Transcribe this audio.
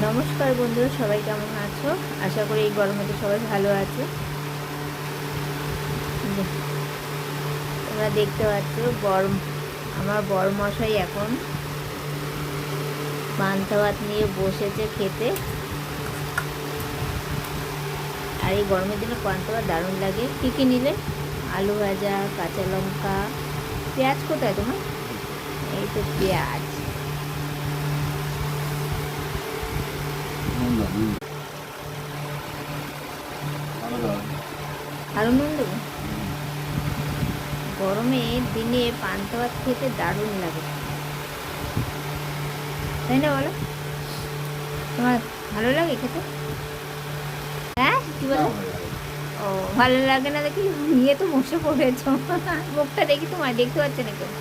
নমস্কার বন্ধুরা, সবাই কেমন আছো? আশা করি এই গরমে সবাই ভালো আছে। তোমরা দেখতে পাচ্ছ আমার বড়মশাই এখন পান্তা ভাত নিয়ে বসেছে খেতে। আর এই গরমের দিনে পান্তা ভাত দারুণ লাগে। কী কী নিলে? আলু ভাজা, কাঁচা লঙ্কা, পেঁয়াজ কোথায় তোমার? এই তো পেঁয়াজ। আরও নুন দেবো? গরমের দিনে পান্তা ভাত খেতে দারুণ লাগে, তাই না বলো? তোমার ভালো লাগে খেতে? হ্যাঁ, কি বলো? ও, ভালো লাগে না দেখি নিয়ে তো বসে পড়েছো। মুখটা দেখি তোমার দেখতে পাচ্ছে না কেউ।